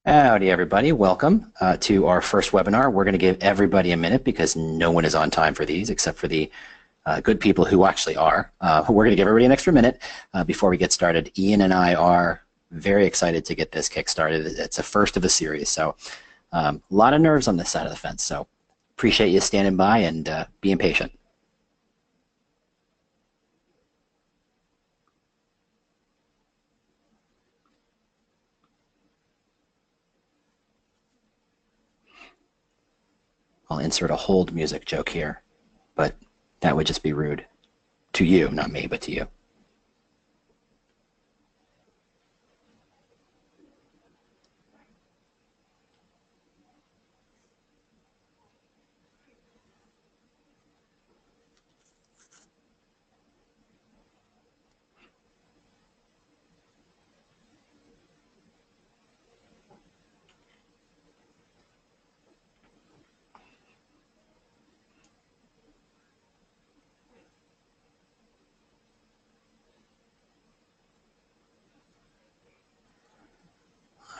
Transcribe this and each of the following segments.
Howdy, everybody. Welcome to our first webinar. We're going to give everybody a minute because no one is on time for these except for the good people who actually are. We're going to give everybody an extra minute before we get started. Ian and I are very excited to get this kick started. It's a first of a series, so a lot of nerves on this side of the fence. So appreciate you standing by and being patient. I'll insert a hold music joke here, but that would just be rude to you, not me, but to you.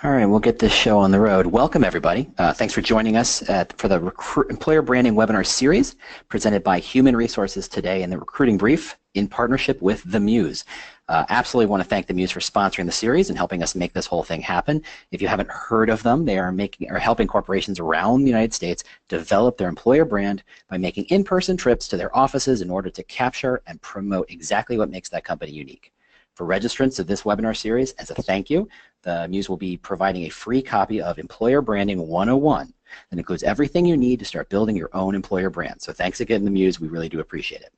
All right, we'll get this show on the road. Welcome, everybody. Thanks for joining us for the Employer Branding Webinar Series presented by Human Resources Today and the Recruiting Brief in partnership with The Muse. Absolutely want to thank The Muse for sponsoring the series and helping us make this whole thing happen. If you haven't heard of them, they are helping corporations around the United States develop their employer brand by making in-person trips to their offices in order to capture and promote exactly what makes that company unique. For registrants of this webinar series, as a thank you, the Muse will be providing a free copy of Employer Branding 101 that includes everything you need to start building your own employer brand. So thanks again, the Muse. We really do appreciate it.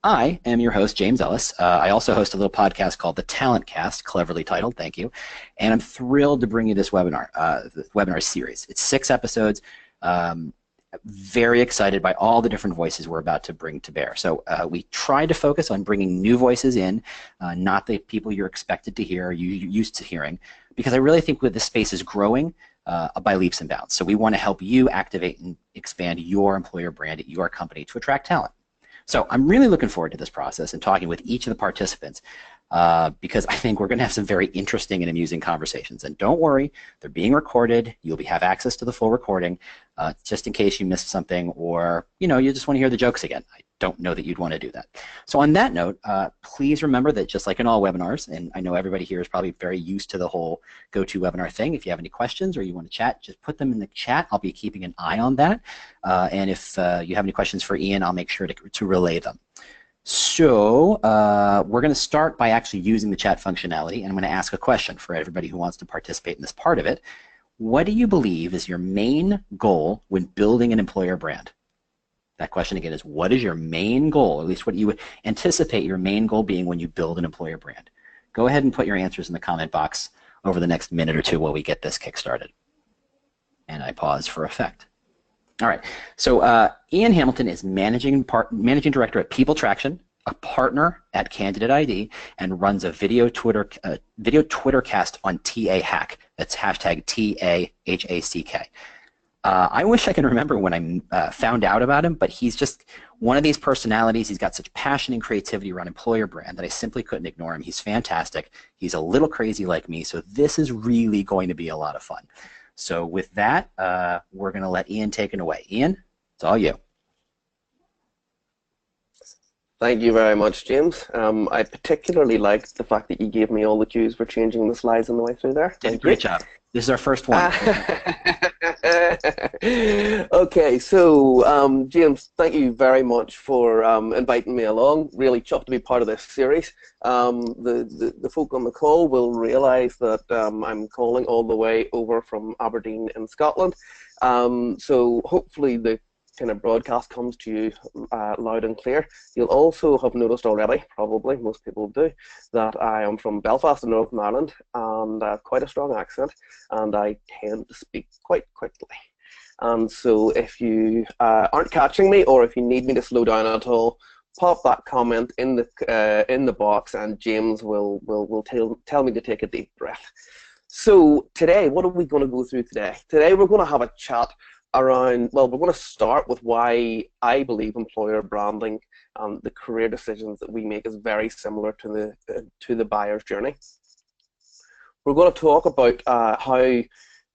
I am your host, James Ellis. I also host a little podcast called The Talent Cast, cleverly titled, thank you. And I'm thrilled to bring you this webinar series. It's 6 episodes. Very excited by all the different voices we're about to bring to bear. So we try to focus on bringing new voices in, not the people you're expected to hear or you're used to hearing, because I really think that this space is growing by leaps and bounds. So we want to help you activate and expand your employer brand at your company to attract talent. So I'm really looking forward to this process and talking with each of the participants because I think we're going to have some very interesting and amusing conversations. And don't worry, they're being recorded. You'll have access to the full recording just in case you missed something or you just want to hear the jokes again. I don't know that you'd want to do that. So on that note, please remember that just like in all webinars, and I know everybody here is probably very used to the whole GoToWebinar thing, if you have any questions or you want to chat, just put them in the chat. I'll be keeping an eye on that. And if you have any questions for Ian, I'll make sure to relay them. So we're going to start by actually using the chat functionality, and I'm going to ask a question for everybody who wants to participate in this part of it. What do you believe is your main goal when building an employer brand? That question again is, what is your main goal, or at least what you would anticipate your main goal being when you build an employer brand? Go ahead and put your answers in the comment box over the next minute or two while we get this kick started. And I pause for effect. All right, so Iain Hamilton is Managing Director at People Traction, a partner at Candidate ID, and runs a video Twitter cast on TA Hack. That's hashtag TAHACK. I wish I could remember when I found out about him, but he's just one of these personalities. He's got such passion and creativity around employer brand that I simply couldn't ignore him. He's fantastic. He's a little crazy like me, so this is really going to be a lot of fun. So with that, we're going to let Ian take it away. Ian, it's all you. Thank you very much, James. I particularly liked the fact that you gave me all the cues for changing the slides on the way through there. Great job. This is our first one. Okay, so James, thank you very much for inviting me along. Really chuffed to be part of this series. The folk on the call will realise that I'm calling all the way over from Aberdeen in Scotland. So hopefully the kind of broadcast comes to you loud and clear. You'll also have noticed already, probably most people do, that I am from Belfast in Northern Ireland and quite a strong accent, and I tend to speak quite quickly. And so if you aren't catching me, or if you need me to slow down at all, pop that comment in the box, and James will tell me to take a deep breath. So today, what are we going to go through today? Today we're going to have a chat around, well, we're going to start with why I believe employer branding and the career decisions that we make is very similar to the buyer's journey. We're going to talk about how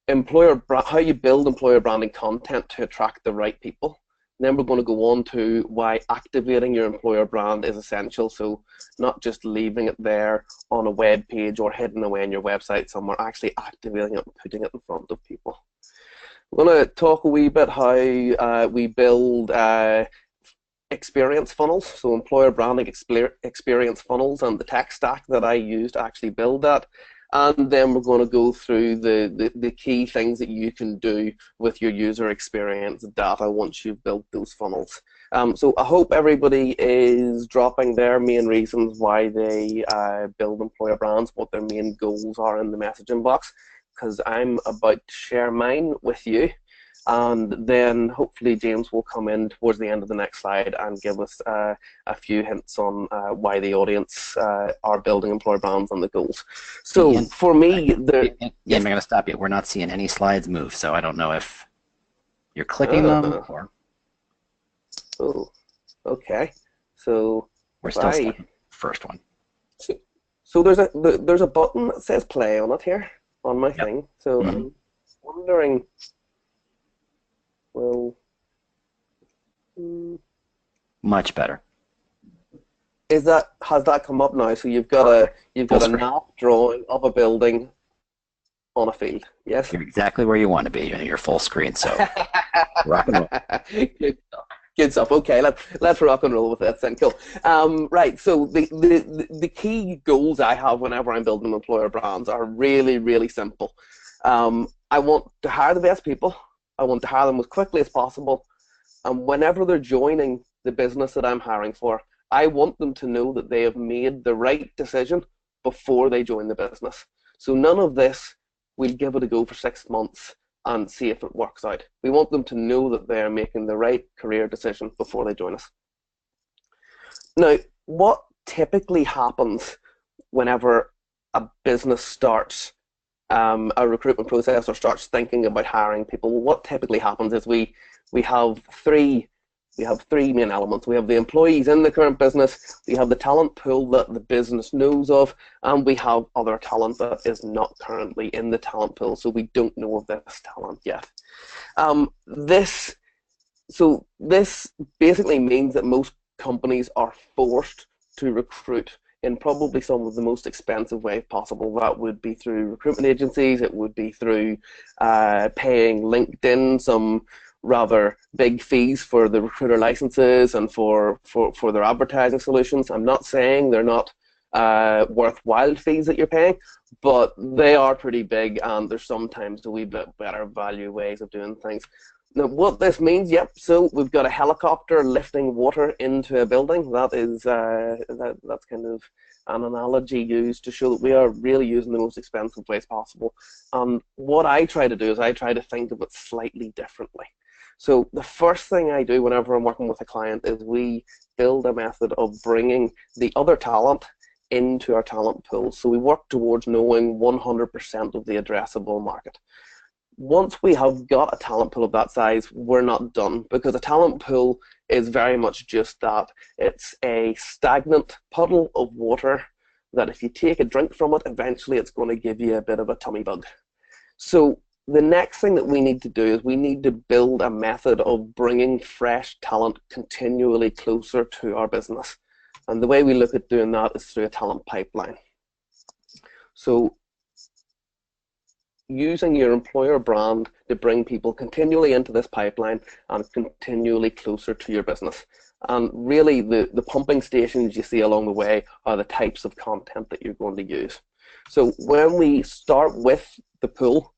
how you build employer branding content to attract the right people. Then we're going to go on to why activating your employer brand is essential. So not just leaving it there on a web page or hidden away on your website somewhere, actually activating it and putting it in front of people. We're going to talk a wee bit how we build experience funnels, so employer branding experience funnels and the tech stack that I use to actually build that. And then we're going to go through the key things that you can do with your user experience data once you've built those funnels. So I hope everybody is dropping their main reasons why they build employer brands, what their main goals are in the messaging box, because I'm about to share mine with you. And then hopefully James will come in towards the end of the next slide and give us a few hints on why the audience are building employer brands and the goals. So Ian, for me, Ian, I'm going to stop you. We're not seeing any slides move, so I don't know if you're clicking them or. Oh, okay. So we're still stuck on the first one. So there's a button that says play on it here on my thing. So I'm wondering. Well, much better. Has that come up now? So you've got a map drawing of a building on a field. Yes. You're exactly where you want to be. You're full screen. So rock and roll. Good stuff. Okay, let's rock and roll with that then. Cool. Right. So the key goals I have whenever I'm building employer brands are really, really simple. I want to hire the best people. I want to hire them as quickly as possible. And whenever they're joining the business that I'm hiring for, I want them to know that they have made the right decision before they join the business. So none of this, we'll give it a go for 6 months and see if it works out. We want them to know that they're making the right career decision before they join us. Now, what typically happens whenever a business starts a recruitment process or starts thinking about hiring people? What typically happens is we have three main elements. We have the employees in the current business, we have the talent pool that the business knows of, and we have other talent that is not currently in the talent pool, so we don't know of this talent yet. This basically means that most companies are forced to recruit in probably some of the most expensive way possible. That would be through recruitment agencies, it would be through paying LinkedIn some rather big fees for the recruiter licenses and for their advertising solutions. I'm not saying they're not worthwhile fees that you're paying, but they are pretty big, and there's sometimes a wee bit better value ways of doing things. Now, what this means, so we've got a helicopter lifting water into a building. That is that's kind of an analogy used to show that we are really using the most expensive ways possible. And what I try to do is I try to think of it slightly differently. So the first thing I do whenever I'm working with a client is we build a method of bringing the other talent into our talent pool. So we work towards knowing 100% of the addressable market. Once we have got a talent pool of that size, we're not done, because a talent pool is very much just that. It's a stagnant puddle of water that if you take a drink from it, eventually it's going to give you a bit of a tummy bug. So the next thing that we need to do is we need to build a method of bringing fresh talent continually closer to our business. And the way we look at doing that is through a talent pipeline. So using your employer brand to bring people continually into this pipeline and continually closer to your business. And really the pumping stations you see along the way are the types of content that you're going to use. So when we start with the pool,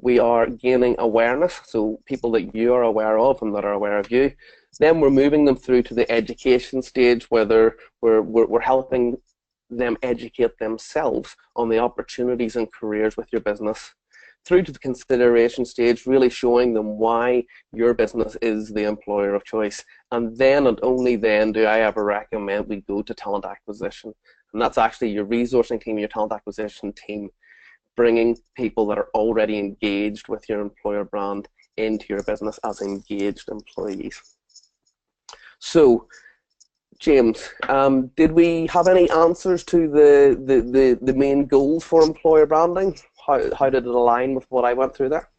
we are gaining awareness, so people that you are aware of and that are aware of you. Then we're moving them through to the education stage, where we're helping them educate themselves on the opportunities and careers with your business, through to the consideration stage, really showing them why your business is the employer of choice. And then and only then do I ever recommend we go to talent acquisition. And that's actually your resourcing team, your talent acquisition team, bringing people that are already engaged with your employer brand into your business as engaged employees. So, James, did we have any answers to the main goals for employer branding? How did it align with what I went through there?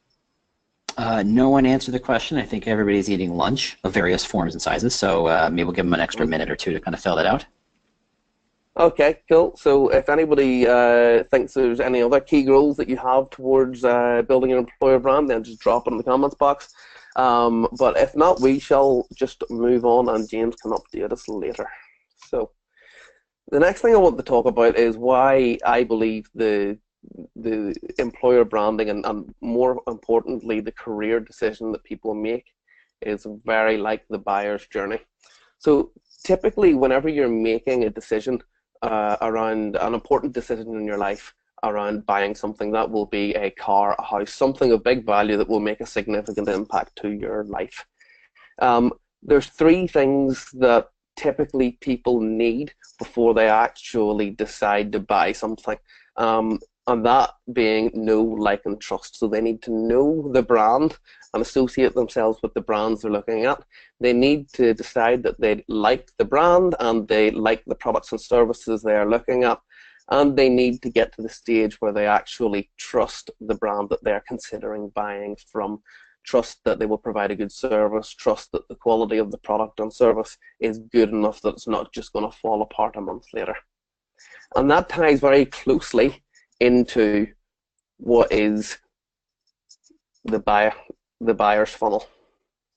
No one answered the question. I think everybody's eating lunch of various forms and sizes, so maybe we'll give them an extra minute or two to kind of fill that out. Okay, cool. So if anybody thinks there's any other key goals that you have towards building your employer brand, then just drop it in the comments box. But if not, we shall just move on and James can update us later. So the next thing I want to talk about is why I believe the employer branding and more importantly the career decision that people make is very like the buyer's journey. So typically whenever you're making a decision around an important decision in your life around buying something, that will be a car, a house, something of big value that will make a significant impact to your life. There's three things that typically people need before they actually decide to buy something. And that being know, like, and trust. So they need to know the brand and associate themselves with the brands they're looking at. They need to decide that they like the brand and they like the products and services they are looking at. And they need to get to the stage where they actually trust the brand that they're considering buying from. Trust that they will provide a good service, trust that the quality of the product and service is good enough that it's not just going to fall apart a month later. And that ties very closely into what is the buyer's funnel.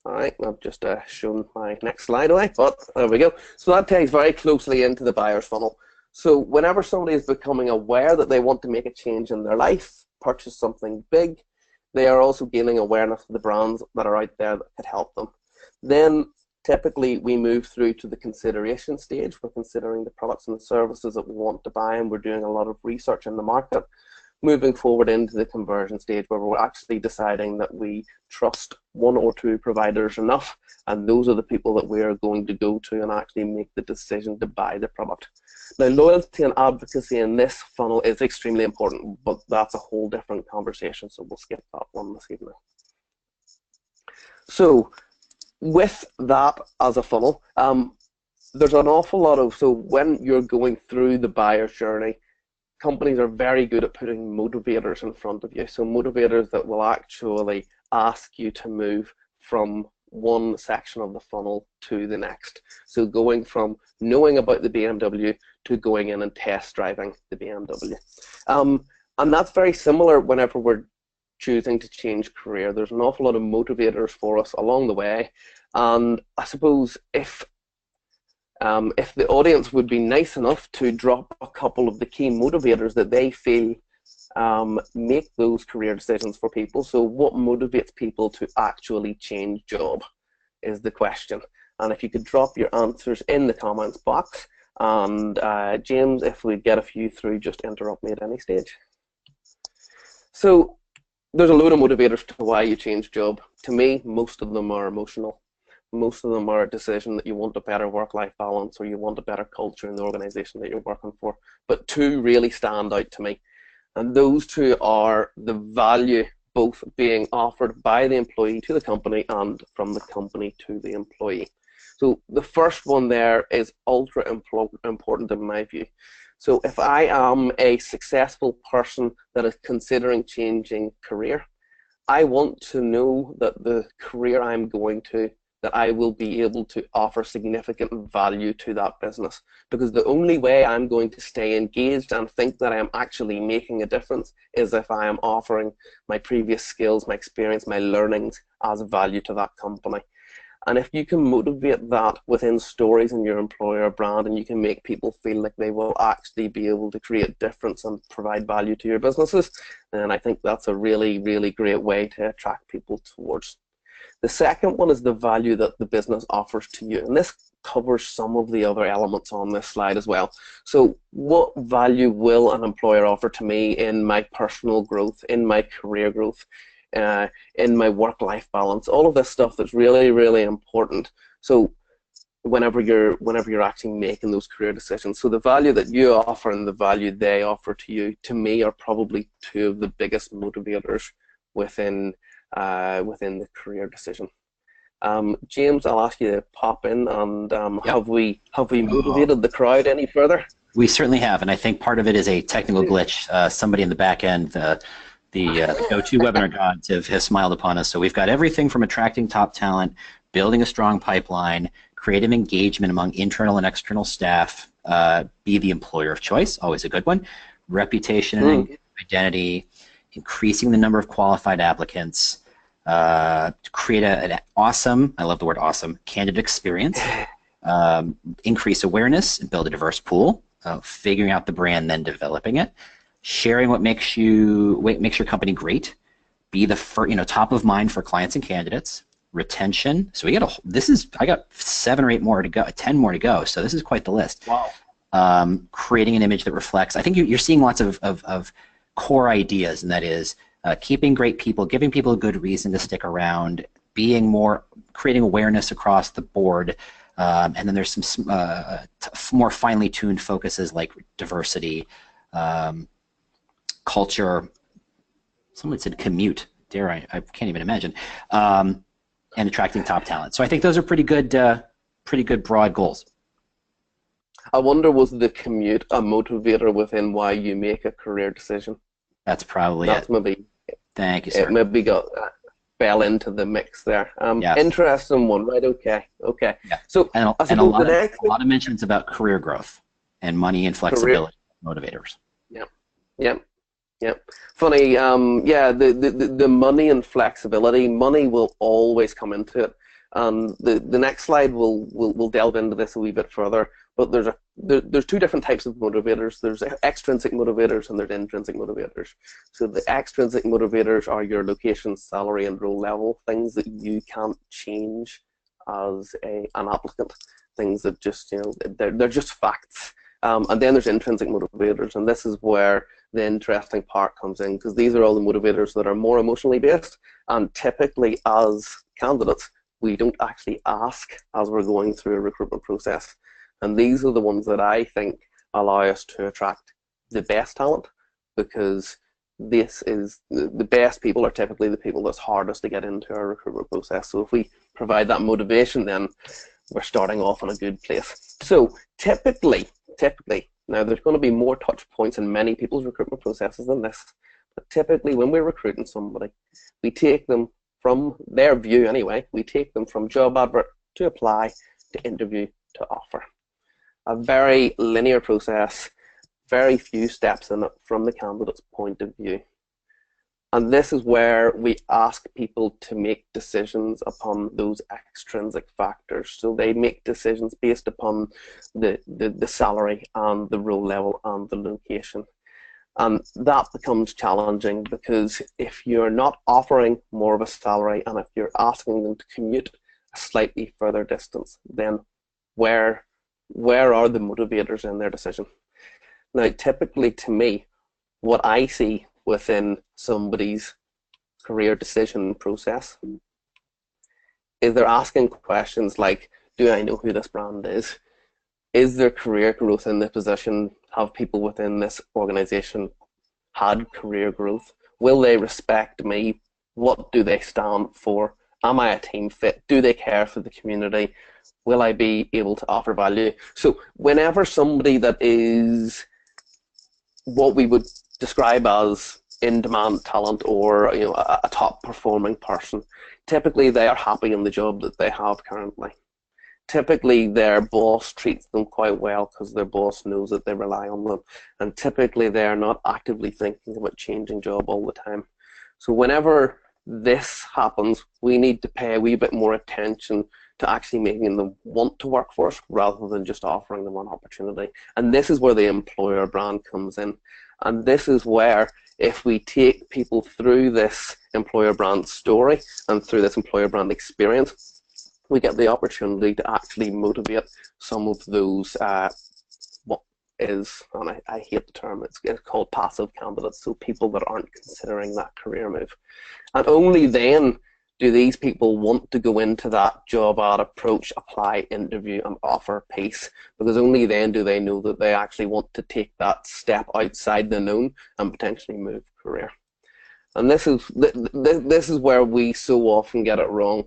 All right, I've just shown my next slide away, but there we go. So that ties very closely into the buyer's funnel. So whenever somebody is becoming aware that they want to make a change in their life, purchase something big, they are also gaining awareness of the brands that are out there that could help them. Then typically we move through to the consideration stage. We're considering the products and the services that we want to buy, and we're doing a lot of research in the market. Moving forward into the conversion stage where we're actually deciding that we trust one or two providers enough, and those are the people that we are going to go to and actually make the decision to buy the product. Now, loyalty and advocacy in this funnel is extremely important, but that's a whole different conversation, so we'll skip that one this evening. So with that as a funnel, there's an awful lot of, so when you're going through the buyer's journey, companies are very good at putting motivators in front of you. So motivators that will actually ask you to move from one section of the funnel to the next. So going from knowing about the BMW to going in and test driving the BMW. And that's very similar whenever we're choosing to change career. There's an awful lot of motivators for us along the way. And I suppose if the audience would be nice enough to drop a couple of the key motivators that they feel make those career decisions for people. So what motivates people to actually change job is the question. And if you could drop your answers in the comments box, and James, if we get a few through, just interrupt me at any stage. So there's a load of motivators to why you change job. To me, most of them are emotional. Most of them are a decision that you want a better work-life balance or you want a better culture in the organization that you're working for. But two really stand out to me. And those two are the value both being offered by the employee to the company and from the company to the employee. So the first one there is ultra important in my view. So if I am a successful person that is considering changing career, I want to know that the career I'm going to, that I will be able to offer significant value to that business. Because the only way I'm going to stay engaged and think that I am actually making a difference is if I am offering my previous skills, my experience, my learnings as value to that company. And if you can motivate that within stories in your employer brand and you can make people feel like they will actually be able to create difference and provide value to your businesses, then I think that's a really, really great way to attract people towards. The second one is the value that the business offers to you. And this covers some of the other elements on this slide as well. So what value will an employer offer to me in my personal growth, in my career growth, in my work-life balance, all of this stuff that's really, really important. So whenever you're actually making those career decisions. So the value that you offer and the value they offer to you, to me, are probably two of the biggest motivators within the career decision. James, I'll ask you to pop in and Yep. have we motivated the crowd any further? We certainly have, and I think part of it is a technical glitch. Somebody in the back end, the the go-to webinar gods have smiled upon us. So we've got everything from attracting top talent, building a strong pipeline, creative engagement among internal and external staff, be the employer of choice, always a good one, reputation and identity, increasing the number of qualified applicants, create an awesome, I love the word awesome, candidate experience, increase awareness and build a diverse pool, figuring out the brand, then developing it, sharing what makes your company great, be the top of mind for clients and candidates, retention. So I got 7 or 8 more to go, 10 more to go. So this is quite the list. Wow. Creating an image that reflects. I think you're seeing lots of core ideas, and that is keeping great people, giving people a good reason to stick around, creating awareness across the board, and then there's some more finely tuned focuses like diversity, culture. Someone said commute. Dare I can't even imagine. And attracting top talent. So I think those are pretty good broad goals. I wonder, was the commute a motivator within why you make a career decision? That's probably it. Maybe. Thank you, sir. It maybe fell into the mix there. Yes. Interesting one, right? Okay. Yeah. So and a lot of mentions about career growth and money and flexibility motivators. Yeah. Funny. Yeah. The money and flexibility. Money will always come into it. The next slide will delve into this a wee bit further. But there's 2 different types of motivators. There's extrinsic motivators and there's intrinsic motivators. So the extrinsic motivators are your location, salary, and role level, things that you can't change as an applicant, things that just, they're just facts. And then there's intrinsic motivators, and this is where the interesting part comes in, because these are all the motivators that are more emotionally based, and typically as candidates, we don't actually ask as we're going through a recruitment process. And these are the ones that I think allow us to attract the best talent, because this is the best people are typically the people that's hardest to get into our recruitment process. So if we provide that motivation, then we're starting off in a good place. So typically, now there's going to be more touch points in many people's recruitment processes than this, but typically when we're recruiting somebody, we take them from their view anyway, we take them from job advert to apply to interview to offer. A very linear process, very few steps in it from the candidate's point of view. And this is where we ask people to make decisions upon those extrinsic factors. So they make decisions based upon the salary and the role level and the location. And that becomes challenging, because if you're not offering more of a salary and if you're asking them to commute a slightly further distance, then where are the motivators in their decision? Now, typically to me, what I see within somebody's career decision process is they're asking questions like, do I know who this brand is? Is there career growth in the position? Have people within this organization had career growth? Will they respect me? What do they stand for? Am I a team fit? Do they care for the community? Will I be able to offer value? So whenever somebody that is what we would describe as in-demand talent, or a top performing person, typically they are happy in the job that they have currently. Typically their boss treats them quite well because their boss knows that they rely on them, and typically they are not actively thinking about changing job all the time. So whenever this happens, we need to pay a wee bit more attention to actually making them want to work for us rather than just offering them an opportunity. And this is where the employer brand comes in. And this is where, if we take people through this employer brand story and through this employer brand experience, we get the opportunity to actually motivate some of those, what is, and I hate the term, it's called passive candidates, so people that aren't considering that career move. And only then do these people want to go into that job ad approach, apply, interview, and offer piece, because only then do they know that they actually want to take that step outside the known and potentially move career. And this is where we so often get it wrong.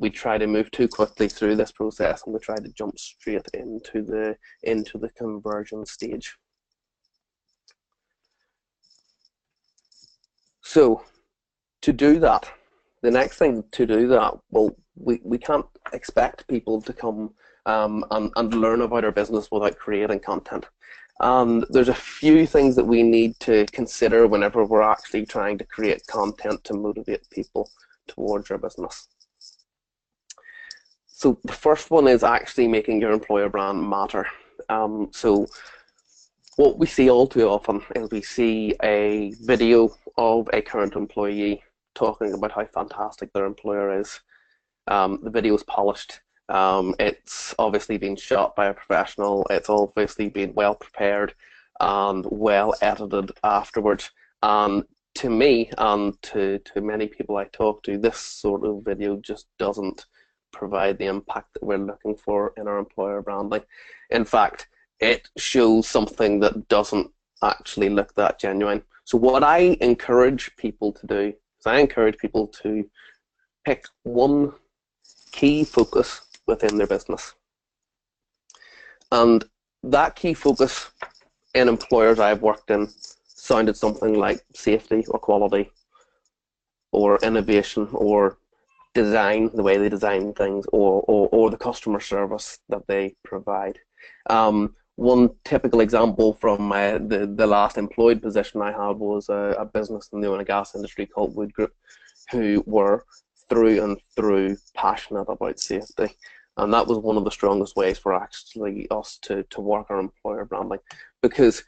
We try to move too quickly through this process, and we try to jump straight into the conversion stage. So to do that, the next thing to do that, well, we can't expect people to come and learn about our business without creating content. And there's a few things that we need to consider whenever we're actually trying to create content to motivate people towards our business. So the first one is actually making your employer brand matter. So what we see all too often is we see a video of a current employee talking about how fantastic their employer is. The video is polished. It's obviously been shot by a professional. It's obviously been well prepared and well edited afterwards. And to me and to many people I talk to, this sort of video just doesn't provide the impact that we're looking for in our employer branding. In fact, it shows something that doesn't actually look that genuine. So what I encourage people to do is I encourage people to pick one key focus within their business. And that key focus in employers I've worked in sounded something like safety or quality or innovation or design, the way they design things, or the customer service that they provide. One typical example from the last employed position I had was a business in the oil and gas industry called Wood Group, who were through and through passionate about safety. And that was one of the strongest ways for actually us to work our employer branding. Because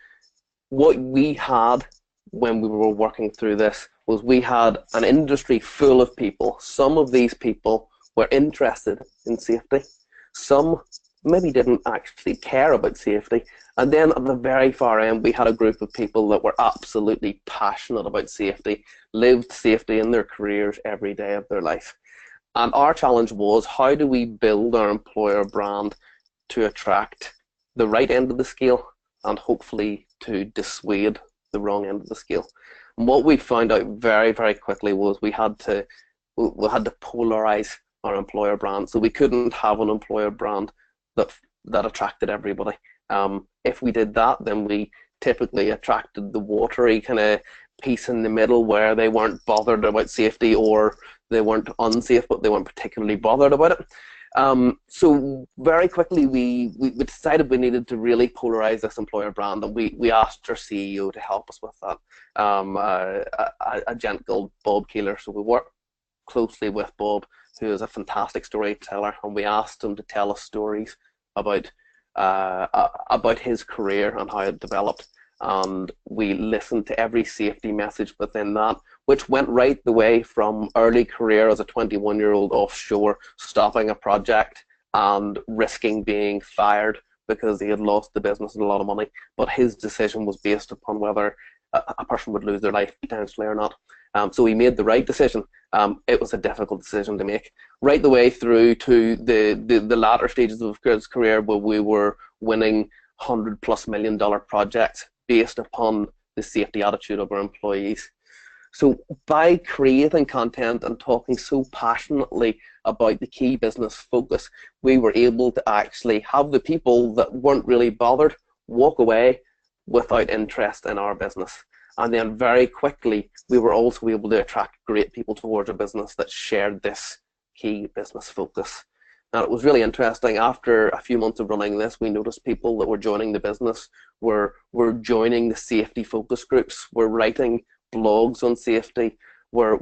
what we had when we were working through this was we had an industry full of people. Some of these people were interested in safety. Some maybe didn't actually care about safety. And then at the very far end, we had a group of people that were absolutely passionate about safety, lived safety in their careers every day of their life. And our challenge was, how do we build our employer brand to attract the right end of the scale and hopefully to dissuade the wrong end of the scale? And what we found out very, very quickly was we had to polarize our employer brand. So we couldn't have an employer brand that attracted everybody. If we did that, then we typically attracted the watery kind of piece in the middle where they weren't bothered about safety, or they weren't unsafe but they weren't particularly bothered about it. So very quickly we decided we needed to really polarize this employer brand, and we asked our CEO to help us with that, a gent called Bob Keeler. So we worked closely with Bob, who is a fantastic storyteller, and we asked him to tell us stories about his career and how it developed. And we listened to every safety message within that, which went right the way from early career as a 21-year-old offshore, stopping a project and risking being fired because he had lost the business and a lot of money. But his decision was based upon whether a person would lose their life potentially or not. So he made the right decision. It was a difficult decision to make. Right the way through to the latter stages of his career, where we were winning $100+ million projects based upon the safety attitude of our employees. So by creating content and talking so passionately about the key business focus, we were able to actually have the people that weren't really bothered walk away without interest in our business. And then very quickly, we were also able to attract great people towards a business that shared this key business focus. Now, it was really interesting. After a few months of running this, we noticed people that were joining the business were joining the safety focus groups, were writing blogs on safety, were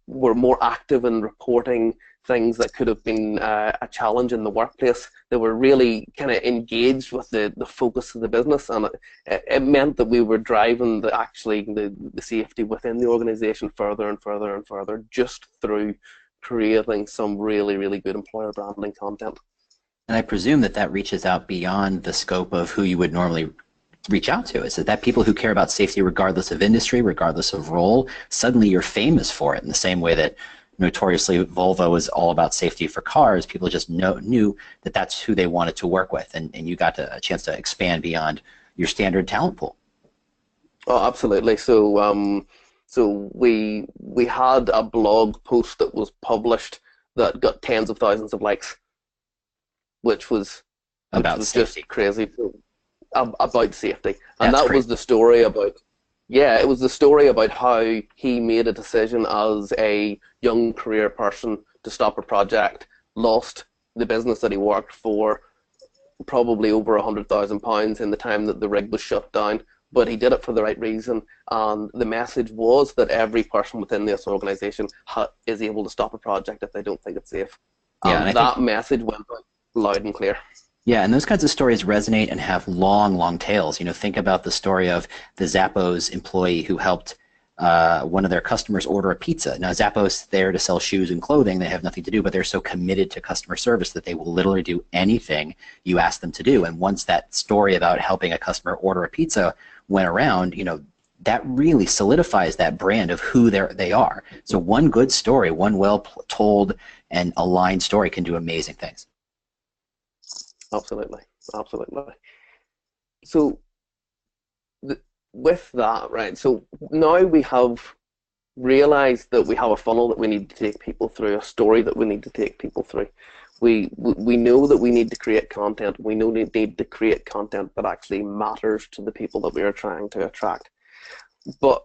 more active in reporting things that could have been a challenge in the workplace. They were really kind of engaged with the focus of the business, and it meant that we were driving the safety within the organization further and further and further, just through creating some really, really good employer branding content. And I presume that reaches out beyond the scope of who you would normally reach out to. Is it that people who care about safety regardless of industry, regardless of role, suddenly you're famous for it, in the same way that notoriously Volvo is all about safety for cars? People just knew that that's who they wanted to work with, and you got a chance to expand beyond your standard talent pool. Oh, absolutely. So we had a blog post that was published that got tens of thousands of likes, which was About safety. just crazy. About safety, and That's that crazy. was the story about Yeah, it was the story about how he made a decision as a young career person to stop a project, lost the business that he worked for, probably over £100,000 in the time that the rig was shut down, but he did it for the right reason. And the message was that every person within this organisation is able to stop a project if they don't think it's safe. Yeah, and And I think that message went out loud and clear. yeah, and those kinds of stories resonate and have long, long tails. Think about the story of the Zappos employee who helped one of their customers order a pizza. Now, Zappos there to sell shoes and clothing. They have nothing to do, but they're so committed to customer service that they will literally do anything you ask them to do. And once that story about helping a customer order a pizza went around, that really solidifies that brand of who they are. So one good story, one well-told and aligned story can do amazing things. Absolutely, absolutely. So with that, right, so now we have realized that we have a funnel that we need to take people through, a story that we need to take people through. We know that we need to create content. We know we need to create content that actually matters to the people that we are trying to attract. But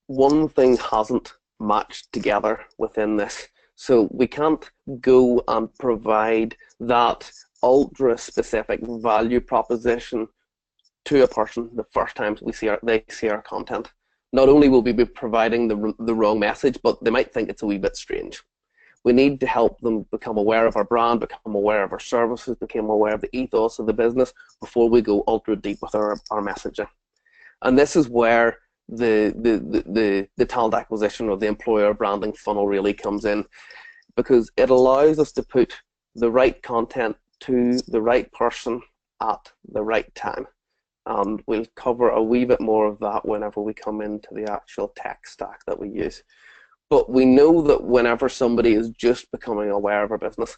one thing hasn't matched together within this. So we can't go and provide that ultra specific value proposition to a person the first time they see our content. Not only will we be providing the wrong message, but they might think it's a wee bit strange. We need to help them become aware of our brand, become aware of our services, become aware of the ethos of the business before we go ultra deep with our messaging. And this is where the talent acquisition or the employer branding funnel really comes in, because it allows us to put the right content to the right person at the right time. And we'll cover a wee bit more of that whenever we come into the actual tech stack that we use. But we know that whenever somebody is just becoming aware of our business,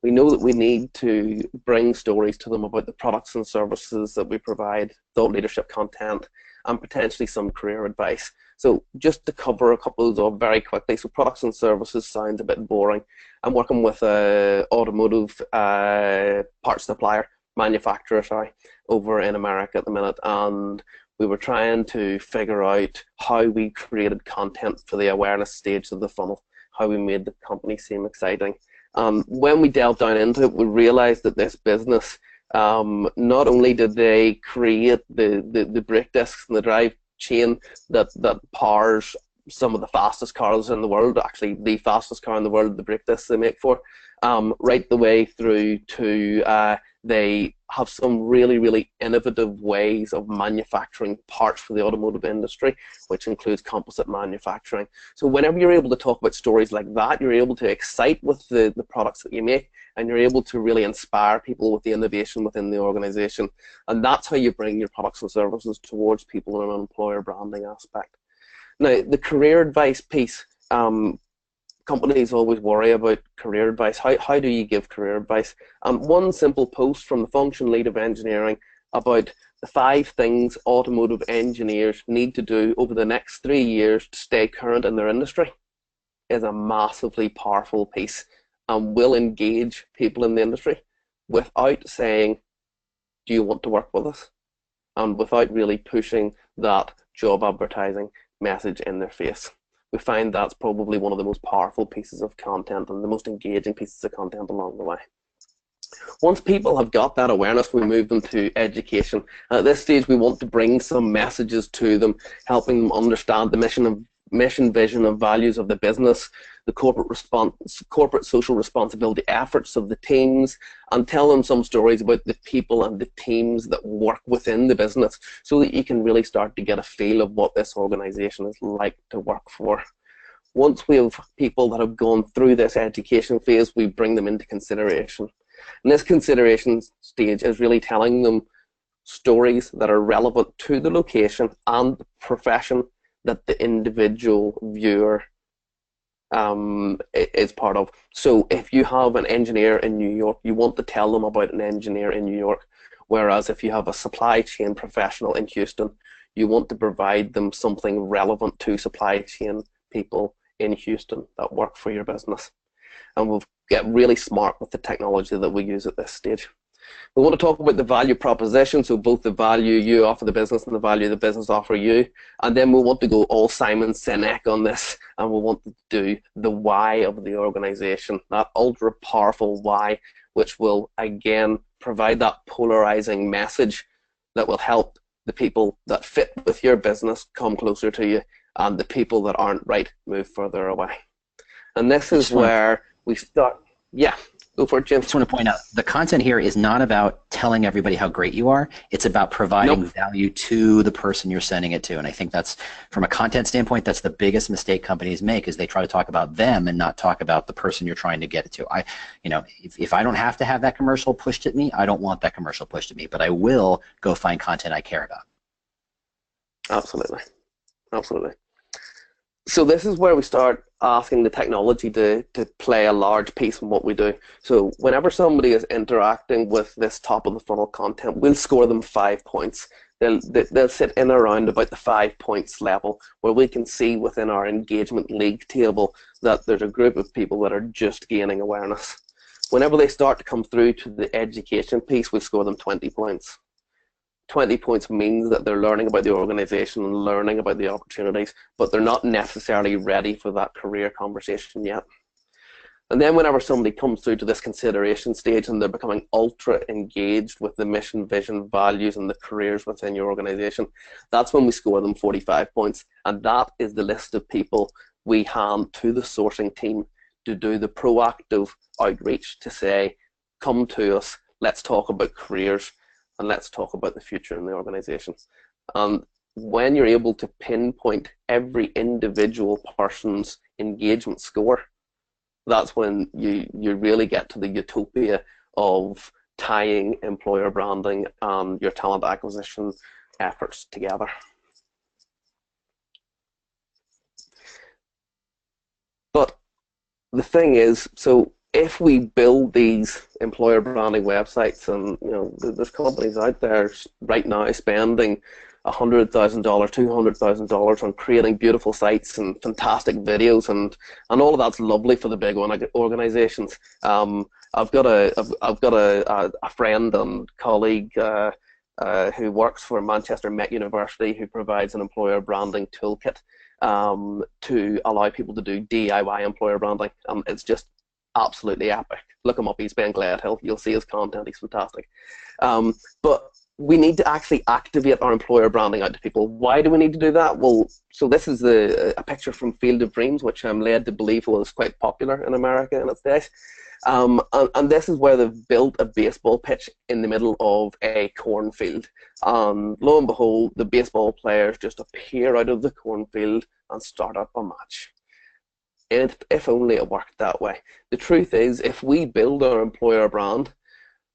we know that we need to bring stories to them about the products and services that we provide, thought leadership content, and potentially some career advice. So just to cover a couple of those very quickly, so products and services sounds a bit boring. I'm working with an automotive parts supplier, manufacturer, sorry, over in America at the minute, and we were trying to figure out how we created content for the awareness stage of the funnel, how we made the company seem exciting. When we delved down into it, we realized that this business, not only did they create the brake discs and the drive chain that powers some of the fastest cars in the world, actually the fastest car in the world, the brake discs they make for, right the way through to they have some really, really innovative ways of manufacturing parts for the automotive industry, which includes composite manufacturing. So whenever you're able to talk about stories like that, you're able to excite with the products that you make, and you're able to really inspire people with the innovation within the organization. And that's how you bring your products and services towards people in an employer branding aspect. Now, the career advice piece, companies always worry about career advice. How do you give career advice? One simple post from the function lead of engineering about the 5 things automotive engineers need to do over the next 3 years to stay current in their industry is a massively powerful piece, and will engage people in the industry without saying, do you want to work with us? And without really pushing that job advertising message in their face. We find that's probably one of the most powerful pieces of content and the most engaging pieces of content along the way. Once people have got that awareness, we move them to education. At this stage, we want to bring some messages to them, helping them understand the mission, vision, and values of the business, the corporate social responsibility efforts of the teams, and tell them some stories about the people and the teams that work within the business, so that you can really start to get a feel of what this organization is like to work for. Once we have people that have gone through this education phase, we bring them into consideration. And this consideration stage is really telling them stories that are relevant to the location and the profession that the individual viewer is part of. So if you have an engineer in New York, you want to tell them about an engineer in New York. Whereas if you have a supply chain professional in Houston, you want to provide them something relevant to supply chain people in Houston that work for your business. And we'll get really smart with the technology that we use at this stage. We want to talk about the value proposition, so both the value you offer the business and the value the business offer you. And then we want to go all Simon Sinek on this, and we want to do the why of the organization, that ultra powerful why, which will again provide that polarizing message that will help the people that fit with your business come closer to you, and the people that aren't right move further away. And this is where we start. Yeah, go for it, Jim. I just want to point out, the content here is not about telling everybody how great you are. It's about providing value to the person you're sending it to. And I think that's, from a content standpoint, that's the biggest mistake companies make, is they try to talk about them and not talk about the person you're trying to get it to. If I don't have to have that commercial pushed at me, I don't want that commercial pushed at me, but I will go find content I care about. Absolutely. Absolutely. So this is where we start asking the technology to play a large piece in what we do. So whenever somebody is interacting with this top of the funnel content, we'll score them 5 points. They'll sit in around about the 5 points level, where we can see within our engagement league table that there's a group of people that are just gaining awareness. Whenever they start to come through to the education piece, we score them 20 points. 20 points means that they're learning about the organization and learning about the opportunities, but they're not necessarily ready for that career conversation yet. And then whenever somebody comes through to this consideration stage and they're becoming ultra engaged with the mission, vision, values, and the careers within your organization, that's when we score them 45 points. And that is the list of people we hand to the sourcing team to do the proactive outreach to say, come to us, let's talk about careers, and let's talk about the future in the organization. And when you're able to pinpoint every individual person's engagement score, that's when you really get to the utopia of tying employer branding and your talent acquisition efforts together. But the thing is, so if we build these employer branding websites, and there's companies out there right now spending $100,000, $200,000 on creating beautiful sites and fantastic videos, and all of that's lovely for the big organizations. I've got a friend and colleague who works for Manchester Met University, who provides an employer branding toolkit to allow people to do DIY employer branding. It's just absolutely epic. Look him up, he's Ben Gledhill. You'll see his content, he's fantastic. But we need to actually activate our employer branding out to people. Why do we need to do that? Well, so this is a picture from Field of Dreams, which I'm led to believe was quite popular in America in its days. And this is where they've built a baseball pitch in the middle of a cornfield. And lo and behold, the baseball players just appear out of the cornfield and start up a match. If only it worked that way. The truth is, if we build our employer brand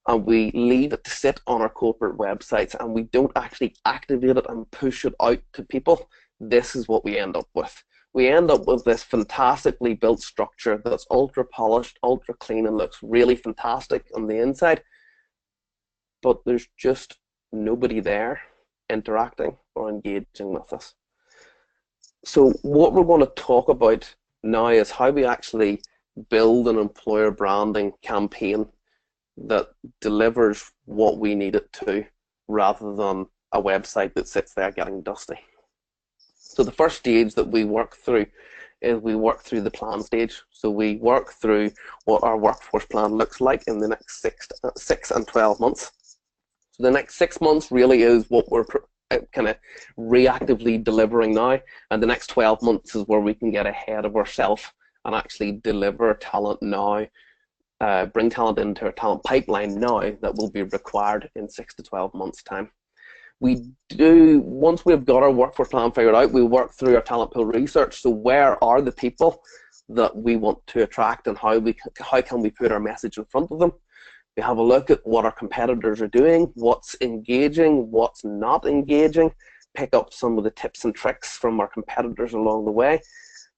and we leave it to sit on our corporate websites and we don't actually activate it and push it out to people, this is what we end up with. We end up with this fantastically built structure that's ultra polished, ultra clean, and looks really fantastic on the inside, but there's just nobody there interacting or engaging with us. So what we're going to talk about now is how we actually build an employer branding campaign that delivers what we need it to, rather than a website that sits there getting dusty. So the first stage that we work through is we work through the plan stage. So we work through what our workforce plan looks like in the next 6 and 12 months. So the next 6 months really is what we're kind of reactively delivering now, and the next 12 months is where we can get ahead of ourselves and actually deliver talent now, bring talent into our talent pipeline now that will be required in 6 to 12 months time. Once we've got our workforce plan figured out, we work through our talent pool research. So where are the people that we want to attract, and how can we put our message in front of them? We have a look at what our competitors are doing, what's engaging, what's not engaging, pick up some of the tips and tricks from our competitors along the way,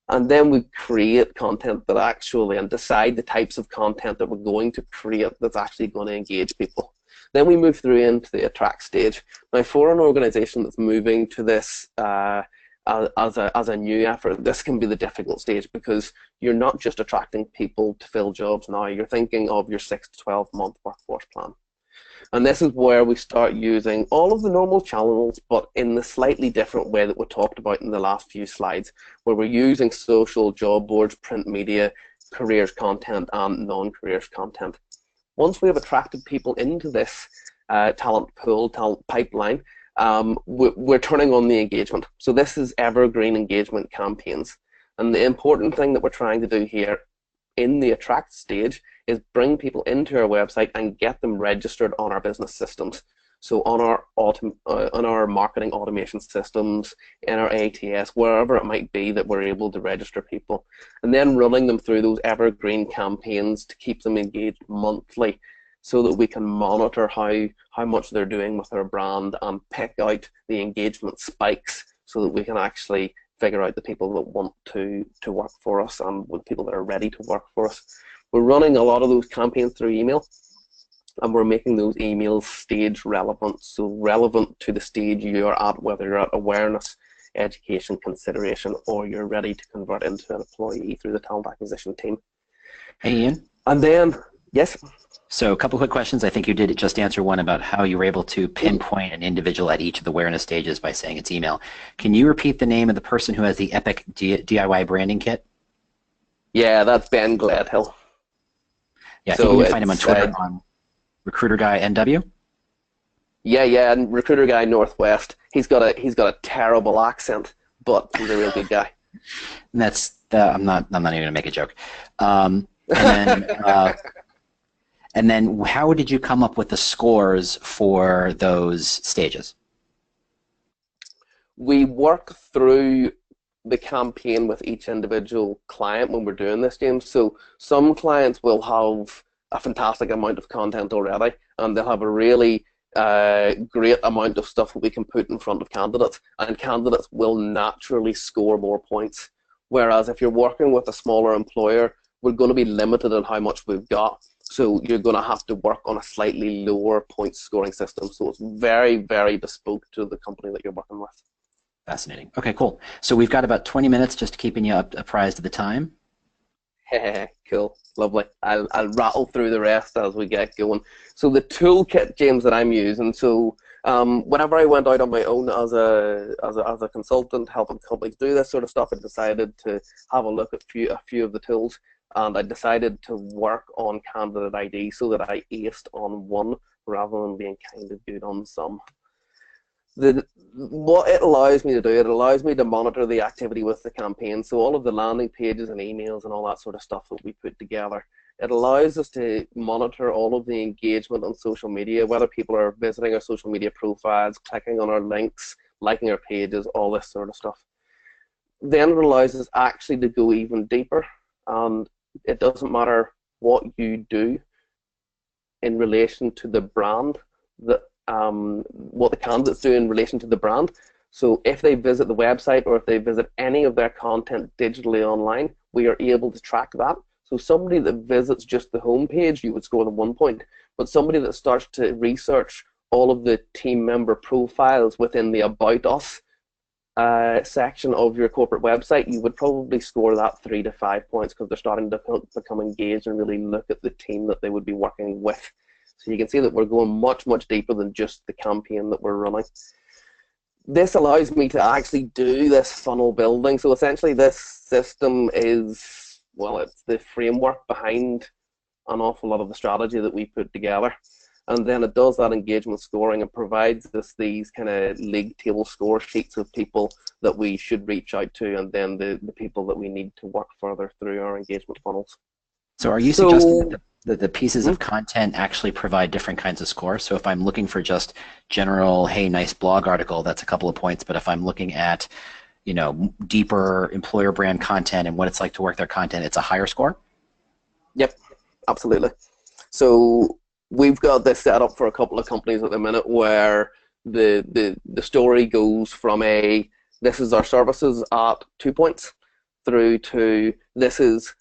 and then we create content that actually, and decide the types of content that we're going to create that's actually going to engage people. Then we move through into the attract stage. Now, for an organization that's moving to this as a new effort, this can be the difficult stage, because you're not just attracting people to fill jobs now, you're thinking of your 6 to 12 month workforce plan. And this is where we start using all of the normal channels, but in the slightly different way that we talked about in the last few slides, where we're using social, job boards, print media, careers content, and non-careers content. Once we have attracted people into this talent pool, talent pipeline, we're turning on the engagement. So this is evergreen engagement campaigns. And the important thing that we're trying to do here in the attract stage is bring people into our website and get them registered on our business systems. So on our marketing automation systems, in our ATS, wherever it might be that we're able to register people, and then running them through those evergreen campaigns to keep them engaged monthly, so that we can monitor how much they're doing with our brand and pick out the engagement spikes, so that we can actually figure out the people that want to work for us and with people that are ready to work for us. We're running a lot of those campaigns through email, and we're making those emails stage relevant, so relevant to the stage you're at, whether you're at awareness, education, consideration, or you're ready to convert into an employee through the talent acquisition team. Hey, Ian. And then, yes? So a couple quick questions. I think you did just answer one about how you were able to pinpoint an individual at each of the awareness stages by saying it's email. Can you repeat the name of the person who has the Epic DIY branding kit? Yeah, that's Ben Gledhill. Yeah, I think you can find him on Twitter on Recruiter Guy NW. Yeah, and Recruiter Guy Northwest. He's got a terrible accent, but he's a real good guy. And that's I'm not even gonna make a joke. And then how did you come up with the scores for those stages? We work through the campaign with each individual client when we're doing this, James. So some clients will have a fantastic amount of content already, and they'll have a really great amount of stuff that we can put in front of candidates, and candidates will naturally score more points. Whereas if you're working with a smaller employer, we're going to be limited on how much we've got. So you're going to have to work on a slightly lower point scoring system. So it's very, very bespoke to the company that you're working with. Fascinating. Okay, cool. So we've got about 20 minutes just keeping you apprised of the time. Cool. Lovely. I'll rattle through the rest as we get going. So the toolkit, James, that I'm using, so whenever I went out on my own as a consultant helping companies do this sort of stuff, I decided to have a look at a few of the tools, and I decided to work on candidate ID so that I aced on one rather than being kind of good on some. What it allows me to do, it allows me to monitor the activity with the campaign, so all of the landing pages and emails and all that sort of stuff that we put together. It allows us to monitor all of the engagement on social media, whether people are visiting our social media profiles, clicking on our links, liking our pages, all this sort of stuff. Then it allows us actually to go even deeper, and it doesn't matter what you do in relation to the brand, what the candidates do in relation to the brand. So if they visit the website or if they visit any of their content digitally online, we are able to track that. So somebody that visits just the homepage, you would score them 1 point. But somebody that starts to research all of the team member profiles within the About Us section of your corporate website, you would probably score that 3 to 5 points, because they're starting to become engaged and really look at the team that they would be working with. So you can see that we're going much, much deeper than just the campaign that we're running. This allows me to actually do this funnel building. So essentially this system is, well, it's the framework behind an awful lot of the strategy that we put together. And then it does that engagement scoring and provides us these kind of league table score sheets of people that we should reach out to, and then the people that we need to work further through our engagement funnels. So are you suggesting that the pieces of content actually provide different kinds of scores? So if I'm looking for just general, hey, nice blog article, that's a couple of points. But if I'm looking at, you know, deeper employer brand content and what it's like to work their content, it's a higher score? Yep, absolutely. So we've got this set up for a couple of companies at the minute where the story goes from this is our services at 2 points through to this is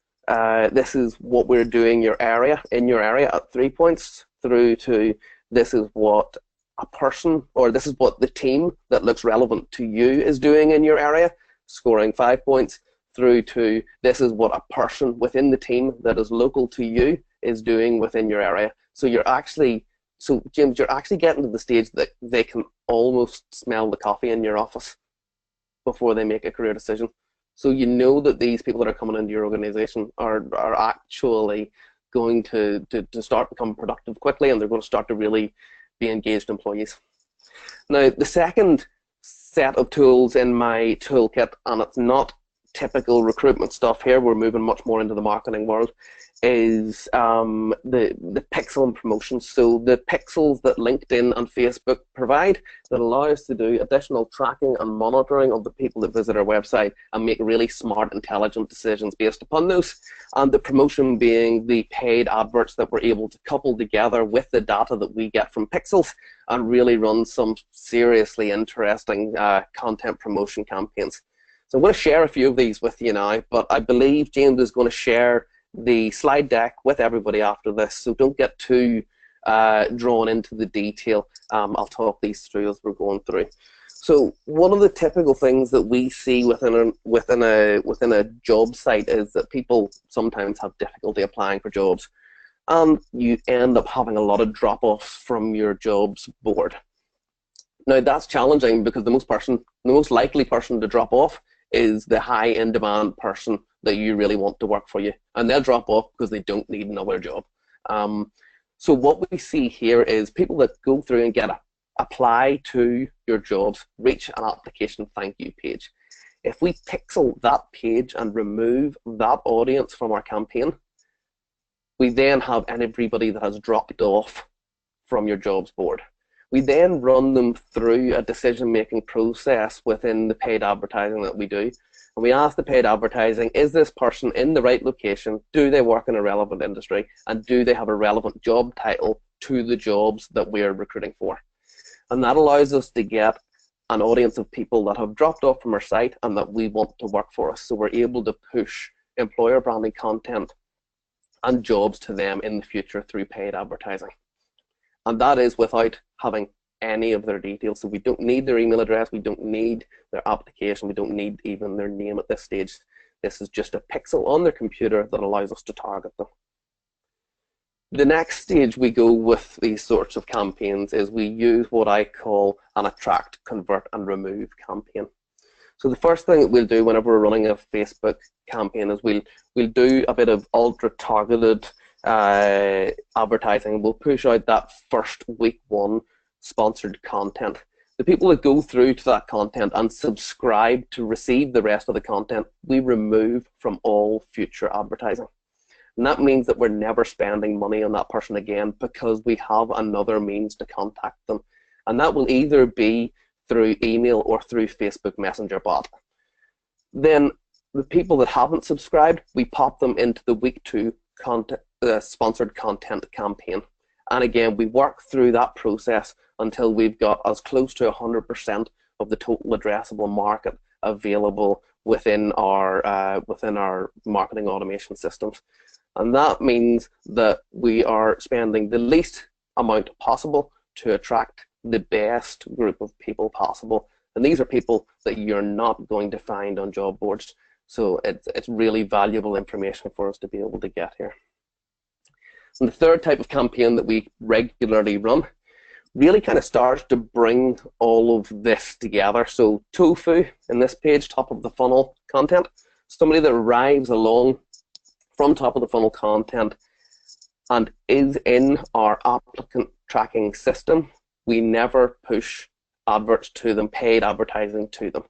what we're doing in your area at 3 points, through to this is what a person, or this is what the team that looks relevant to you is doing in your area, scoring 5 points, through to this is what a person within the team that is local to you is doing within your area. So you're actually So, James, you're actually getting to the stage that they can almost smell the coffee in your office before they make a career decision. So you know that these people that are coming into your organization are actually going to start becoming productive quickly, and they're going to start to really be engaged employees. Now, the second set of tools in my toolkit, and it's not typical recruitment stuff here, we're moving much more into the marketing world, is the pixel and promotions. So the pixels that LinkedIn and Facebook provide that allow us to do additional tracking and monitoring of the people that visit our website and make really smart, intelligent decisions based upon those. And the promotion being the paid adverts that we're able to couple together with the data that we get from pixels and really run some seriously interesting content promotion campaigns. So I'm going to share a few of these with you now, but I believe James is going to share the slide deck with everybody after this, so don't get too drawn into the detail. I'll talk these through as we're going through. So one of the typical things that we see within a job site is that people sometimes have difficulty applying for jobs, and you end up having a lot of drop-offs from your jobs board. Now that's challenging because the most likely person to drop off is the high in demand person that you really want to work for you, and they'll drop off because they don't need another job. So what we see here is people that go through and get apply to your jobs reach an application thank you page. If we pixel that page and remove that audience from our campaign, we then have everybody that has dropped off from your jobs board. We then run them through a decision-making process within the paid advertising that we do. And we ask the paid advertising, is this person in the right location? Do they work in a relevant industry? And do they have a relevant job title to the jobs that we're recruiting for? And that allows us to get an audience of people that have dropped off from our site and that we want to work for us. So we're able to push employer branding content and jobs to them in the future through paid advertising. And that is without having any of their details. So we don't need their email address, we don't need their application, we don't need even their name at this stage. This is just a pixel on their computer that allows us to target them. The next stage we go with these sorts of campaigns is we use what I call an attract, convert, and remove campaign. So the first thing that we'll do whenever we're running a Facebook campaign is we'll do a bit of ultra-targeted advertising. We'll push out that first week one sponsored content. The people that go through to that content and subscribe to receive the rest of the content, we remove from all future advertising. And that means that we're never spending money on that person again because we have another means to contact them. And that will either be through email or through Facebook Messenger bot. Then the people that haven't subscribed, we pop them into the week two sponsored content campaign. And again, we work through that process until we've got as close to 100% of the total addressable market available within our marketing automation systems. And that means that we are spending the least amount possible to attract the best group of people possible. And these are people that you're not going to find on job boards. So it's really valuable information for us to be able to get here. And the third type of campaign that we regularly run really kind of starts to bring all of this together. So tofu in this page, top of the funnel content, somebody that arrives along from top of the funnel content and is in our applicant tracking system, we never push adverts to them, paid advertising to them,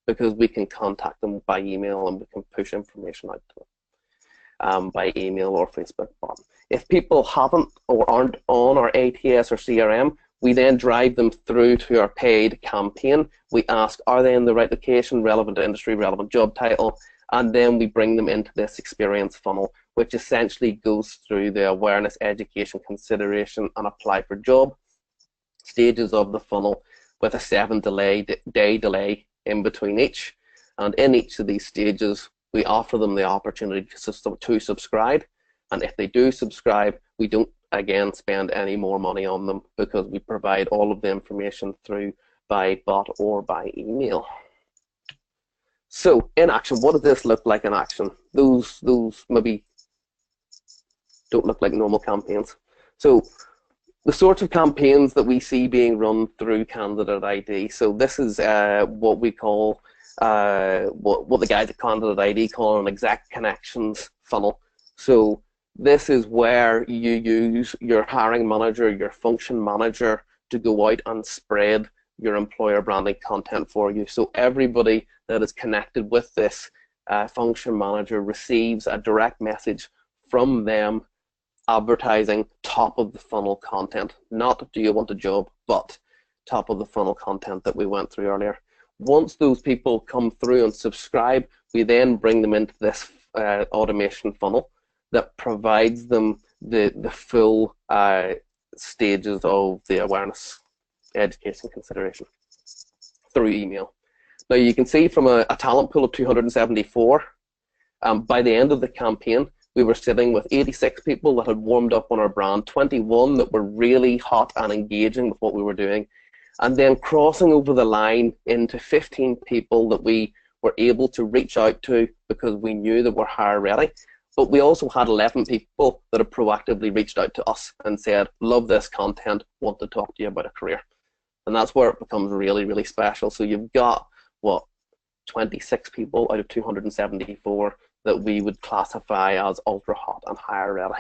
because we can contact them by email and we can push information out to them by email or Facebook bot. If people haven't or aren't on our ATS or CRM, we then drive them through to our paid campaign. We ask, are they in the right location, relevant industry, relevant job title, and then we bring them into this experience funnel, which essentially goes through the awareness, education, consideration, and apply for job stages of the funnel with a 7-day delay in between each. And in each of these stages, we offer them the opportunity to subscribe. And if they do subscribe, we don't, again, spend any more money on them because we provide all of the information through by bot or by email. So in action, what does this look like in action? Those maybe don't look like normal campaigns. So the sorts of campaigns that we see being run through Candidate ID. So this is what we call, what the guys at Candidate ID call an exact connections funnel. So this is where you use your hiring manager, your function manager to go out and spread your employer branding content for you. So everybody that is connected with this function manager receives a direct message from them advertising top of the funnel content. Not do you want a job, but top of the funnel content that we went through earlier. Once those people come through and subscribe, we then bring them into this automation funnel that provides them the full stages of the awareness, education, consideration through email. Now you can see from a talent pool of 274, by the end of the campaign, we were sitting with 86 people that had warmed up on our brand, 21 that were really hot and engaging with what we were doing, and then crossing over the line into 15 people that we were able to reach out to because we knew that we're hire ready. But we also had 11 people that have proactively reached out to us and said, love this content, want to talk to you about a career. And that's where it becomes really, really special. So you've got, what, 26 people out of 274 that we would classify as ultra hot and hire ready.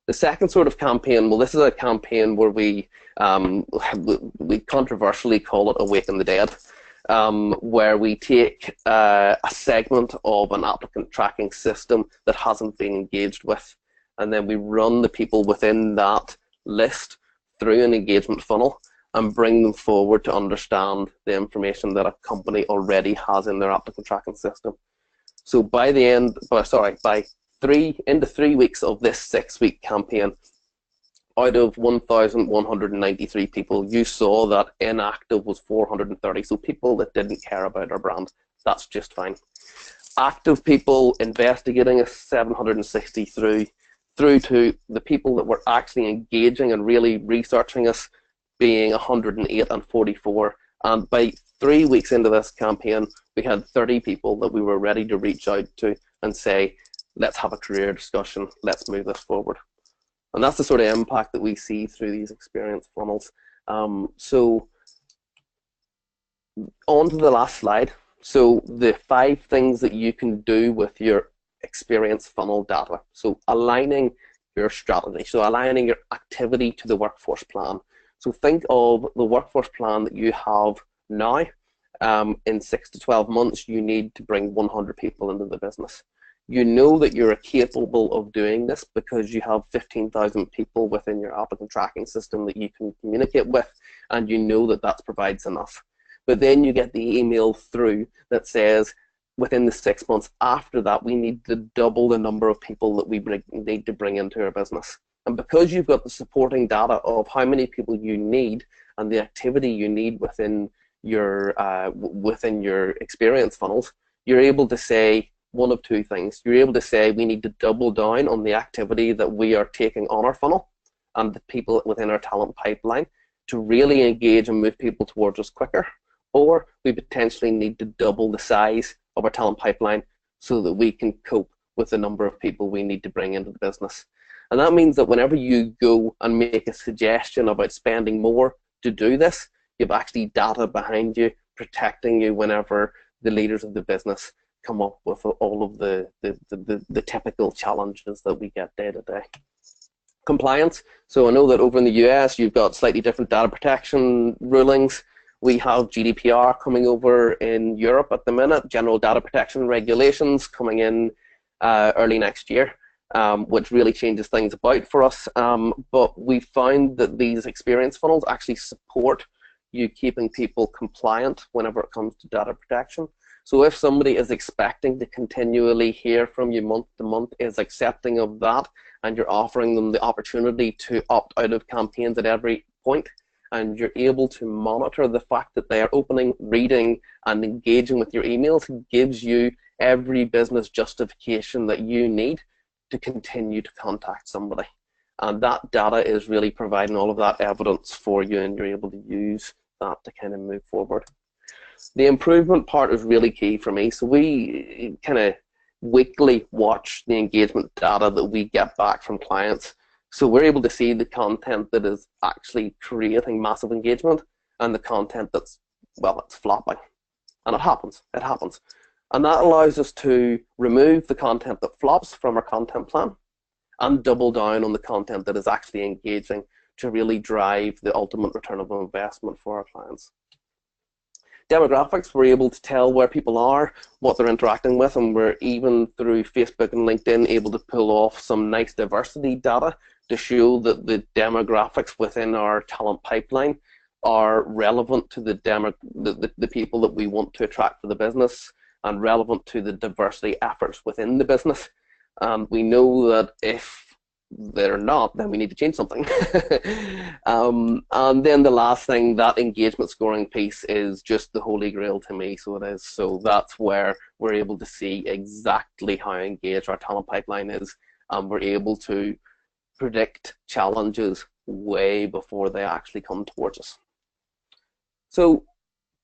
The second sort of campaign, well, this is a campaign where we controversially call it Awaken the Dead, where we take a segment of an applicant tracking system that hasn't been engaged with, and then we run the people within that list through an engagement funnel and bring them forward to understand the information that a company already has in their applicant tracking system. So by the end, by 3 weeks of this 6-week campaign, out of 1,193 people, you saw that inactive was 430. So people that didn't care about our brand, that's just fine. Active people investigating is 763, through to the people that were actually engaging and really researching us being 108 and 44. And by 3 weeks into this campaign, we had 30 people that we were ready to reach out to and say, let's have a career discussion, let's move this forward. And that's the sort of impact that we see through these experience funnels. So on to the last slide. So the 5 things that you can do with your experience funnel data. So aligning your strategy, so aligning your activity to the workforce plan. So think of the workforce plan that you have now. In 6 to 12 months, you need to bring 100 people into the business. You know that you're capable of doing this because you have 15,000 people within your applicant tracking system that you can communicate with, and you know that that provides enough. But then you get the email through that says, within the 6 months after that, we need to double the number of people that we need to bring into our business. And because you've got the supporting data of how many people you need and the activity you need within your experience funnels, you're able to say one of 2 things. You're able to say we need to double down on the activity that we are taking on our funnel and the people within our talent pipeline to really engage and move people towards us quicker. Or we potentially need to double the size of our talent pipeline so that we can cope with the number of people we need to bring into the business. And that means that whenever you go and make a suggestion about spending more to do this, you've actually data behind you, protecting you whenever the leaders of the business come up with all of the typical challenges that we get day to day. Compliance. So I know that over in the US, you've got slightly different data protection rulings. We have GDPR coming over in Europe at the minute, General Data Protection Regulations coming in early next year. Which really changes things about for us. But we found that these experience funnels actually support you keeping people compliant whenever it comes to data protection. So if somebody is expecting to continually hear from you month to month, is accepting of that, and you're offering them the opportunity to opt out of campaigns at every point, and you're able to monitor the fact that they are opening, reading, and engaging with your emails, gives you every business justification that you need to continue to contact somebody. And that data is really providing all of that evidence for you, and you're able to use that to kind of move forward. The improvement part is really key for me. So we kind of weekly watch the engagement data that we get back from clients So we're able to see the content that is actually creating massive engagement and the content that's, well, it's flopping. And it happens. It happens. And that allows us to remove the content that flops from our content plan and double down on the content that is actually engaging to really drive the ultimate return of investment for our clients. Demographics, we're able to tell where people are, what they're interacting with, and we're even through Facebook and LinkedIn able to pull off some nice diversity data to show that the demographics within our talent pipeline are relevant to the people that we want to attract for the business and relevant to the diversity efforts within the business. And we know that if they're not, then we need to change something. And then the last thing, that engagement scoring piece is just the holy grail to me, so it is. So that's where we're able to see exactly how engaged our talent pipeline is, and we're able to predict challenges way before they actually come towards us. So,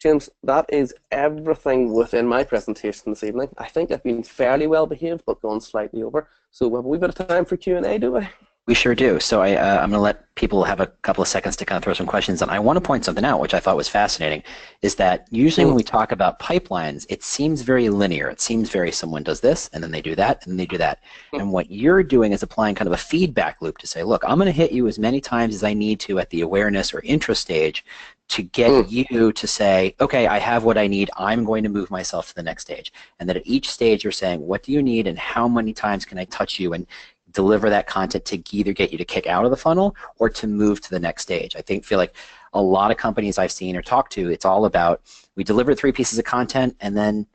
James, that is everything within my presentation this evening. I think I've been fairly well behaved, but gone slightly over. So we have a wee bit of time for Q&A, do we? We sure do. So I'm going to let people have a couple of seconds to kind of throw some questions. And I want to point something out, which I thought was fascinating, is that usually when we talk about pipelines, it seems very linear. It seems very someone does this, and then they do that, and then they do that. And what you're doing is applying kind of a feedback loop to say, look, I'm going to hit you as many times as I need to at the awareness or interest stage to get you to say, okay, I have what I need. I'm going to move myself to the next stage. And that at each stage you're saying, what do you need and how many times can I touch you and deliver that content to either get you to kick out of the funnel or to move to the next stage. I feel like a lot of companies I've seen or talked to, it's all about we delivered 3 pieces of content and then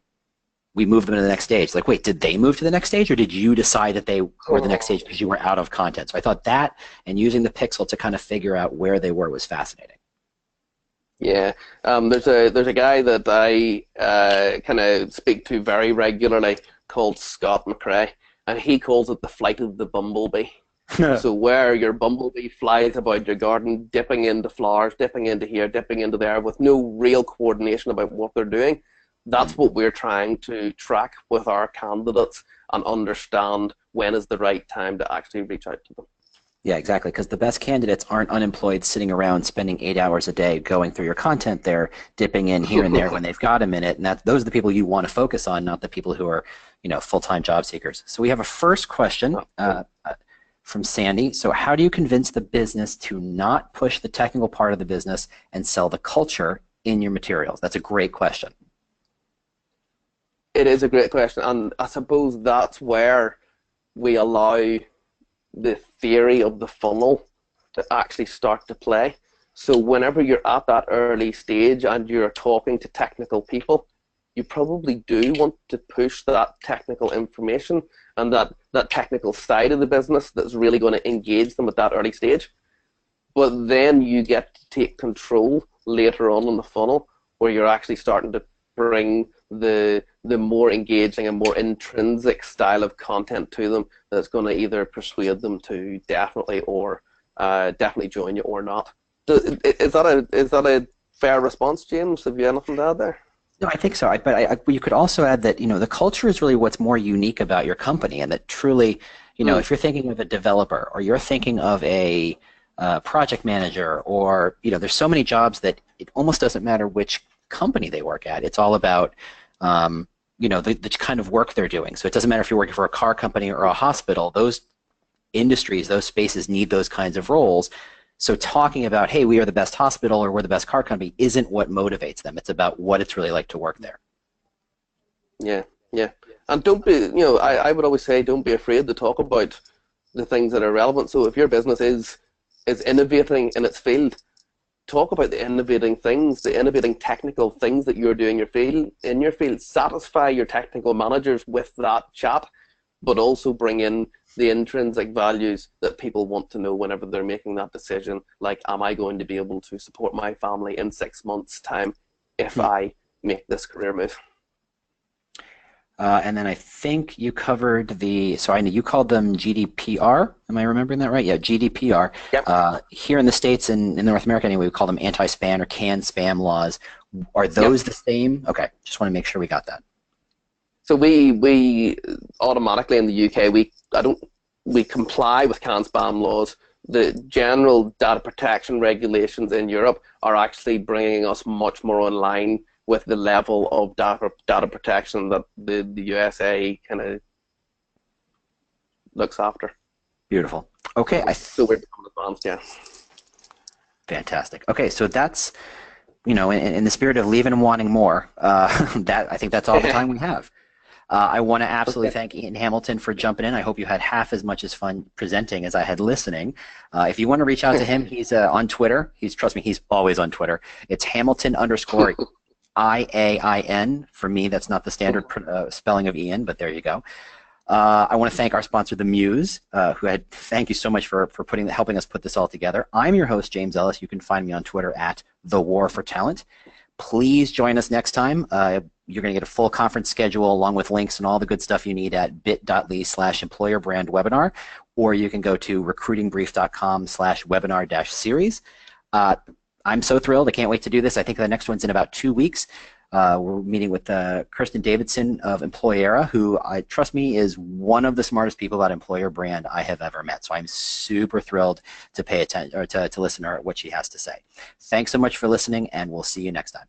we move them to the next stage. Like, wait, did they move to the next stage or did you decide that they were the next stage because you were out of content? So I thought that and using the pixel to kind of figure out where they were was fascinating. Yeah, there's a guy that I kind of speak to very regularly called Scott McRae, and he calls it the flight of the bumblebee. So where your bumblebee flies about your garden, dipping into flowers, dipping into here, dipping into there, with no real coordination about what they're doing, that's what we're trying to track with our candidates and understand when is the right time to actually reach out to them. Yeah, exactly, because the best candidates aren't unemployed sitting around spending 8 hours a day going through your content. They're dipping in here and there when they've got a minute, and those are the people you want to focus on, not the people who are, full-time job seekers. So we have a first question from Sandy. So how do you convince the business to not push the technical part of the business and sell the culture in your materials? That's a great question. It is a great question, and I suppose that's where we allow the theory of the funnel to actually start to play. So whenever you're at that early stage and you're talking to technical people, you probably do want to push that technical information and that technical side of the business that's really going to engage them at that early stage. But then you get to take control later on in the funnel where you're actually starting to bring the more engaging and more intrinsic style of content to them that's going to either persuade them to definitely join you or not. Is that a fair response, James? Have you anything to add there? No, I think so. But you could also add that the culture is really what's more unique about your company, and that truly, if you're thinking of a developer or you're thinking of a project manager, or there's so many jobs that it almost doesn't matter which company they work at. It's all about the kind of work they're doing. So it doesn't matter if you're working for a car company or a hospital. Those industries, those spaces need those kinds of roles. So talking about, hey, we are the best hospital or we're the best car company isn't what motivates them. It's about what it's really like to work there. Yeah, yeah. And don't be, I would always say don't be afraid to talk about the things that are relevant. So if your business is innovating in its field, talk about the innovating things, the innovating technical things that you're doing in your field. Satisfy your technical managers with that chat, but also bring in the intrinsic values that people want to know whenever they're making that decision. Like, am I going to be able to support my family in 6 months' time if I make this career move? And then I think you covered so I know you called them GDPR. Am I remembering that right? Yeah, GDPR. Yep. Here in the States and in North America anyway, we call them anti-spam or canned spam laws. Are those the same? Okay, just want to make sure we got that. So we automatically in the UK, we comply with CAN-SPAM laws. The general data protection regulations in Europe are actually bringing us much more in line with the level of data protection that the USA kind of looks after. Beautiful. Okay, so we're becoming advanced, yeah. Fantastic. Okay, so that's, in the spirit of leaving and wanting more, I think that's all the time we have. I want to absolutely thank Iain Hamilton for jumping in. I hope you had half as much as fun presenting as I had listening. If you want to reach out to him, he's on Twitter. Trust me, he's always on Twitter. It's Hamilton_IAIN. For me, that's not the standard spelling of Ian, but there you go. I want to thank our sponsor, The Muse, thank you so much for helping us put this all together. I'm your host, James Ellis. You can find me on Twitter at The War for Talent. Please join us next time. You're going to get a full conference schedule along with links and all the good stuff you need at bit.ly/employerbrandwebinar, or you can go to recruitingbrief.com/webinar-series. I'm so thrilled. I can't wait to do this. I think the next one's in about 2 weeks. We're meeting with Kirsten Davidson of Employera, who, trust me, is one of the smartest people about employer brand I have ever met. So I'm super thrilled to pay attention or to listen to what she has to say. Thanks so much for listening, and we'll see you next time.